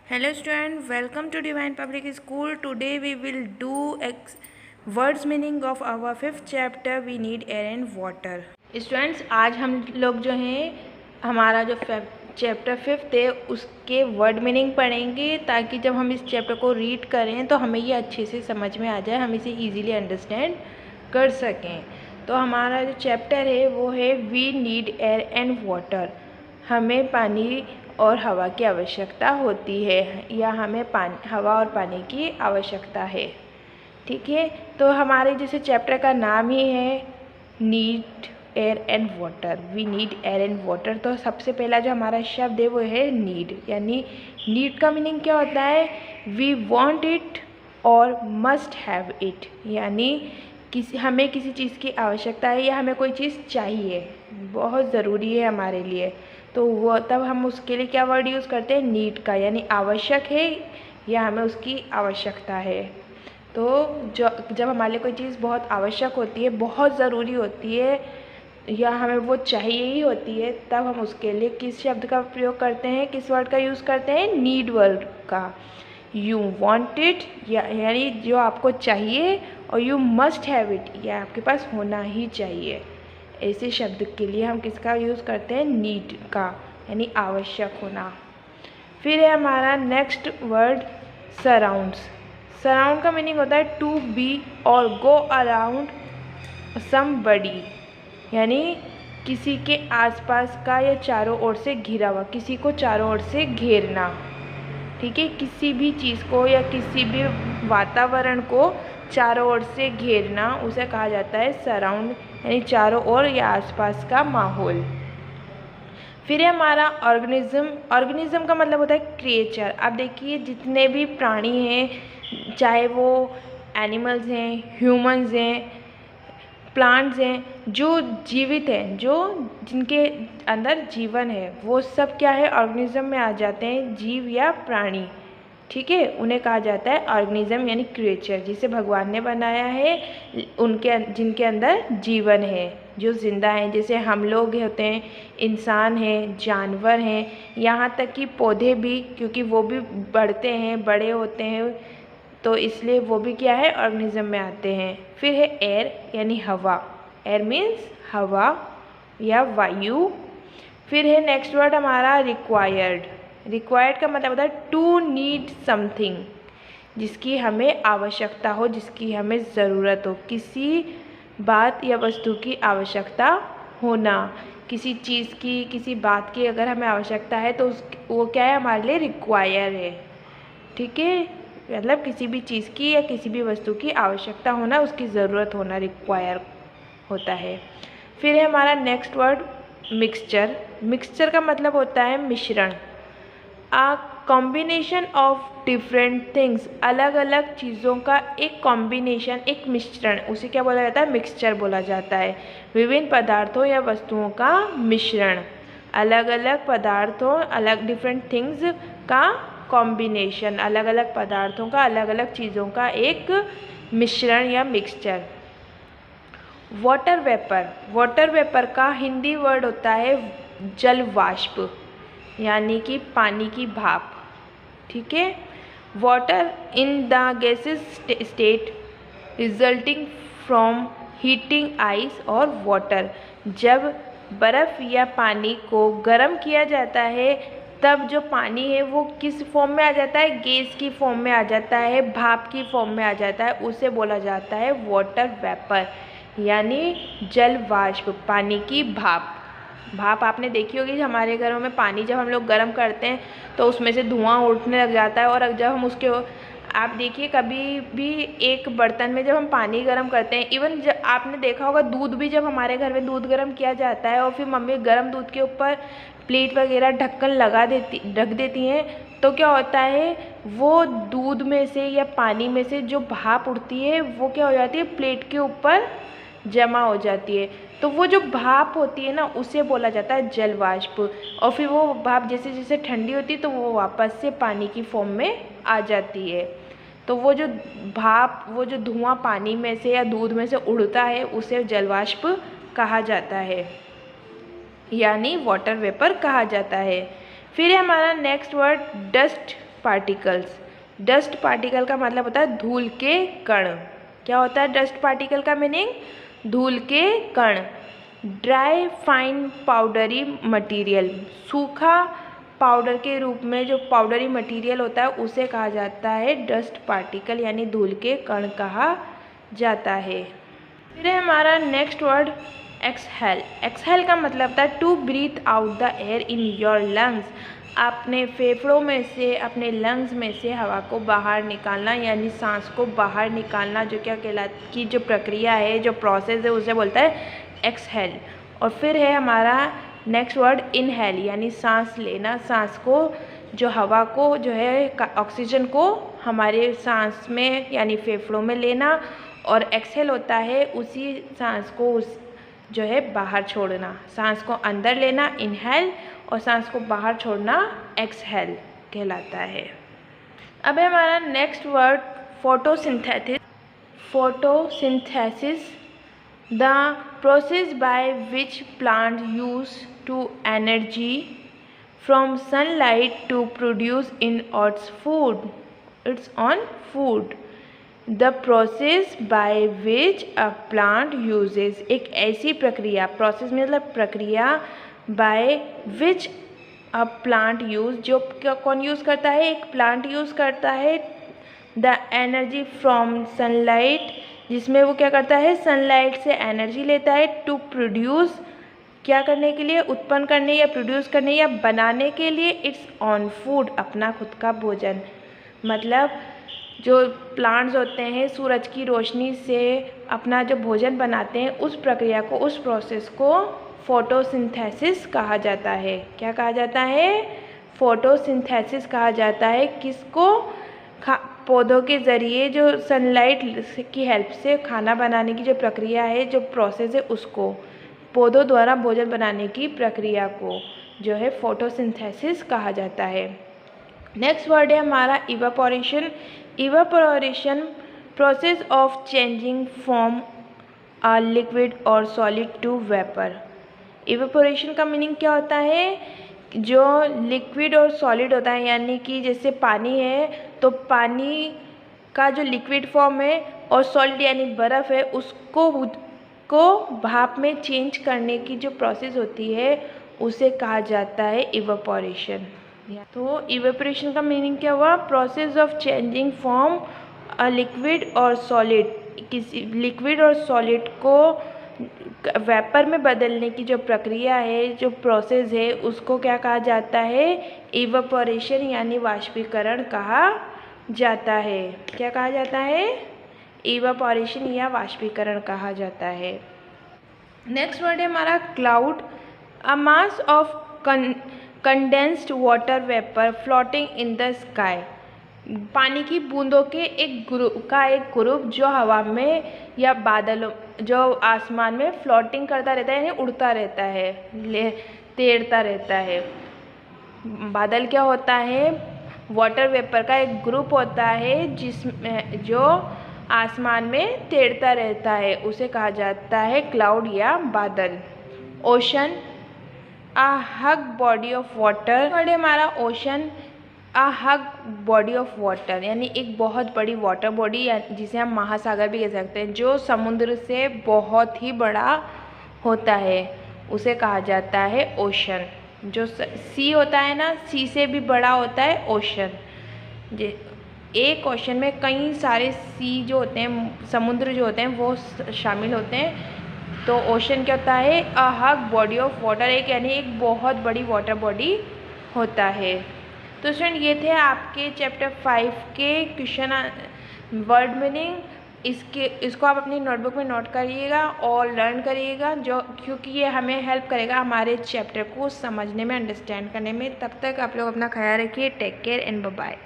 Hello student, welcome to Divine Public School. Today we will do words meaning of our fifth chapter. We need air and water. Students, आज हम लोग जो हैं हमारा जो chapter fifth है उसके वर्ड मीनिंग पढ़ेंगे ताकि जब हम इस चैप्टर को रीड करें तो हमें ये अच्छे से समझ में आ जाए, हम इसे ईजीली अंडरस्टैंड कर सकें। तो हमारा जो चैप्टर है वो है we need air and water. हमें पानी और हवा की आवश्यकता होती है या हमें हवा और पानी की आवश्यकता है। ठीक है, तो हमारे जैसे चैप्टर का नाम ही है need air and water. We need air and water. तो सबसे पहला जो हमारा शब्द है वो है नीड। यानी नीड का मीनिंग क्या होता है? वी वॉन्ट इट और मस्ट हैव इट। यानी हमें किसी चीज़ की आवश्यकता है या हमें कोई चीज़ चाहिए, बहुत ज़रूरी है हमारे लिए, तो वो तब हम उसके लिए क्या वर्ड यूज़ करते हैं? नीड का। यानी आवश्यक है या हमें उसकी आवश्यकता है। तो जब हमारे लिए कोई चीज़ बहुत आवश्यक होती है, बहुत ज़रूरी होती है या हमें वो चाहिए ही होती है, तब हम उसके लिए किस शब्द का प्रयोग करते हैं, किस वर्ड का यूज़ करते हैं? नीड वर्ड का। यू वॉन्ट इट यानी जो आपको चाहिए, और यू मस्ट हैव इट या आपके पास होना ही चाहिए। ऐसे शब्द के लिए हम किसका यूज़ करते हैं? नीड का, यानी आवश्यक होना। फिर है हमारा नेक्स्ट वर्ड सराउंड्स। सराउंड का मीनिंग होता है टू बी और गो अराउंड समबडी। यानी किसी के आसपास का या चारों ओर से घिरा हुआ, किसी को चारों ओर से घेरना। ठीक है, किसी भी चीज़ को या किसी भी वातावरण को चारों ओर से घेरना उसे कहा जाता है सराउंड, यानी चारों ओर या आसपास का माहौल। फिर है हमारा ऑर्गेनिज्म। ऑर्गेनिज्म का मतलब होता है क्रिएचर। अब देखिए जितने भी प्राणी हैं, चाहे वो एनिमल्स हैं, ह्यूमंस हैं, प्लांट्स हैं, जो जीवित हैं, जो जिनके अंदर जीवन है, वो सब क्या है? ऑर्गेनिज्म में आ जाते हैं, जीव या प्राणी। ठीक है, उन्हें कहा जाता है ऑर्गेनिज्म यानी क्रिएचर, जिसे भगवान ने बनाया है, जिनके अंदर जीवन है, जो जिंदा हैं। जैसे हम लोग होते हैं, इंसान हैं, जानवर हैं, यहाँ तक कि पौधे भी, क्योंकि वो भी बढ़ते हैं, बड़े होते हैं, तो इसलिए वो भी क्या है? ऑर्गेनिज्म में आते हैं। फिर है एयर यानी हवा। एयर मीन्स हवा या वायु। फिर है नेक्स्ट वर्ड हमारा रिक्वायर्ड। रिक्वायर्ड का मतलब होता है टू नीड समथिंग, जिसकी हमें आवश्यकता हो, जिसकी हमें ज़रूरत हो, किसी बात या वस्तु की आवश्यकता होना। किसी चीज़ की, किसी बात की अगर हमें आवश्यकता है तो वो क्या है? हमारे लिए रिक्वायर है। ठीक है, मतलब किसी भी चीज़ की या किसी भी वस्तु की आवश्यकता होना, उसकी ज़रूरत होना रिक्वायर होता है। फिर है हमारा नेक्स्ट वर्ड मिक्सचर। मिक्सचर का मतलब होता है मिश्रण। आ कॉम्बिनेशन ऑफ डिफरेंट थिंग्स। अलग अलग चीज़ों का एक कॉम्बिनेशन, एक मिश्रण, उसे क्या बोला जाता है? मिक्सचर बोला जाता है। विभिन्न पदार्थों या वस्तुओं का मिश्रण। अलग अलग पदार्थों, अलग डिफरेंट थिंग्स का कॉम्बिनेशन, अलग अलग पदार्थों का, अलग अलग चीज़ों का एक मिश्रण या mixture. Water vapour. Water vapour का हिंदी वर्ड होता है जल वाष्प, यानी कि पानी की भाप। ठीक है, water in the gases state resulting from heating ice और वाटर। जब बर्फ़ या पानी को गर्म किया जाता है तब जो पानी है वो किस फॉर्म में आ जाता है? गैस की फॉर्म में आ जाता है, भाप की फॉर्म में आ जाता है, उसे बोला जाता है वाटर वेपर, यानी जल वाष्प, पानी की भाप। भाप आपने देखी होगी, हमारे घरों में पानी जब हम लोग गर्म करते हैं तो उसमें से धुआं उठने लग जाता है, और जब हम उसके आप देखिए कभी भी एक बर्तन में जब हम पानी गर्म करते हैं, इवन जब आपने देखा होगा दूध भी, जब हमारे घर में दूध गर्म किया जाता है और फिर मम्मी गर्म दूध के ऊपर प्लेट वगैरह ढक्कन ढक देती हैं, तो क्या होता है? वो दूध में से या पानी में से जो भाप उठती है वो क्या हो जाती है? प्लेट के ऊपर जमा हो जाती है। तो वो जो भाप होती है ना, उसे बोला जाता है जल वाष्प। और फिर वो भाप जैसे जैसे ठंडी होती है तो वो वापस से पानी की फॉर्म में आ जाती है। तो वो जो भाप, वो जो धुआं पानी में से या दूध में से उड़ता है, उसे जल वाष्प कहा जाता है, यानी वाटर वेपर कहा जाता है। फिर है हमारा next word dust particles. Dust particle का मतलब होता है धूल के कण। क्या होता है डस्ट पार्टिकल का मीनिंग? धूल के कण। ड्राई फाइन पाउडरी मटेरियल, सूखा पाउडर के रूप में जो पाउडरी मटेरियल होता है उसे कहा जाता है डस्ट पार्टिकल, यानी धूल के कण कहा जाता है। फिर है हमारा नेक्स्ट वर्ड एक्सहेल। एक्सहेल का मतलब होता है to breathe out the air in your lungs. अपने फेफड़ों में से, अपने लंग्स में से हवा को बाहर निकालना, यानी सांस को बाहर निकालना, जो क्या कहलाती की जो प्रक्रिया है, जो प्रोसेस है, उसे बोलता है एक्सहेल। और फिर है हमारा नेक्स्ट वर्ड इनहेल, यानी सांस लेना। सांस को, जो हवा को जो है ऑक्सीजन को हमारे सांस में यानी फेफड़ों में लेना, और एक्सहेल होता है उसी सांस को जो है बाहर छोड़ना। सांस को अंदर लेना इनहेल, और सांस को बाहर छोड़ना एक्सहेल कहलाता है। अब है हमारा next word photosynthesis. Photosynthesis, the process by which plant use to energy from sunlight to produce in its own food. The process by which a plant uses, एक ऐसी प्रक्रिया, प्रोसेस मतलब प्रक्रिया, by which a plant use, जो कौन use करता है? एक प्लांट यूज़ करता है द एनर्जी फ्रॉम सनलाइट, जिसमें वो क्या करता है? सनलाइट से एनर्जी लेता है, टू प्रोड्यूस, क्या करने के लिए? उत्पन्न करने या प्रोड्यूस करने या बनाने के लिए, इट्स ऑन फूड, अपना खुद का भोजन। मतलब जो प्लांट्स होते हैं सूरज की रोशनी से अपना जो भोजन बनाते हैं, उस प्रक्रिया को, उस प्रोसेस को फोटोसिंथेसिस कहा जाता है। क्या कहा जाता है? फोटोसिंथेसिस कहा जाता है। किसको? पौधों के ज़रिए जो सनलाइट की हेल्प से खाना बनाने की जो प्रक्रिया है, जो प्रोसेस है, उसको, पौधों द्वारा भोजन बनाने की प्रक्रिया को जो है फोटोसिंथेसिस कहा जाता है। नेक्स्ट वर्ड है हमारा evaporation. Evaporation, process of changing from a liquid और सॉलिड टू वेपर। इवापोरेशन का मीनिंग क्या होता है? जो लिक्विड और सॉलिड होता है, यानी कि जैसे पानी है तो पानी का जो लिक्विड फॉर्म है और सॉलिड यानी बर्फ़ है, उसको भाप में चेंज करने की जो प्रोसेस होती है उसे कहा जाता है इवापोरेशन। तो इवेपोरेशन का मीनिंग क्या हुआ? Process of changing from a liquid और सॉलिड, किसी लिक्विड और सॉलिड को वेपर में बदलने की जो प्रक्रिया है, जो प्रोसेस है, उसको क्या कहा जाता है? इवेपोरेशन यानी वाष्पीकरण कहा जाता है। क्या कहा जाता है? इवेपोरेशन या वाष्पीकरण कहा जाता है। नेक्स्ट वर्ड है हमारा cloud. A mass of condensed water vapour floating in the sky. पानी की बूंदों के एक ग्रुप जो हवा में या बादलों, जो आसमान में फ्लोटिंग करता रहता है, यानी उड़ता रहता है, तैरता रहता है। बादल क्या होता है? वाटर वेपर का एक ग्रुप होता है जिसमें जो आसमान में तैरता रहता है, उसे कहा जाता है क्लाउड या बादल। Ocean, a hug body of water. Word है हमारा ocean. A hug body of water, यानी एक बहुत बड़ी वाटर बॉडी, जिसे हम महासागर भी कह सकते हैं, जो समुद्र से बहुत ही बड़ा होता है, उसे कहा जाता है ओशन। जो सी होता है ना, सी से भी बड़ा होता है ओशन। एक ओशन में कई सारे सी जो होते हैं, समुद्र जो होते हैं, वो शामिल होते हैं। तो ओशन क्या होता है? अ हग बॉडी ऑफ वाटर, एक यानी एक बहुत बड़ी वाटर बॉडी होता है। तो स्टूडेंट, ये थे आपके चैप्टर 5 के क्वेश्चन वर्ड मीनिंग। इसको आप अपनी नोटबुक में नोट करिएगा और लर्न करिएगा, जो क्योंकि ये हमें हेल्प करेगा हमारे चैप्टर को समझने में, अंडरस्टैंड करने में। तब तक आप लोग अपना ख्याल रखिए। Take care and bye bye.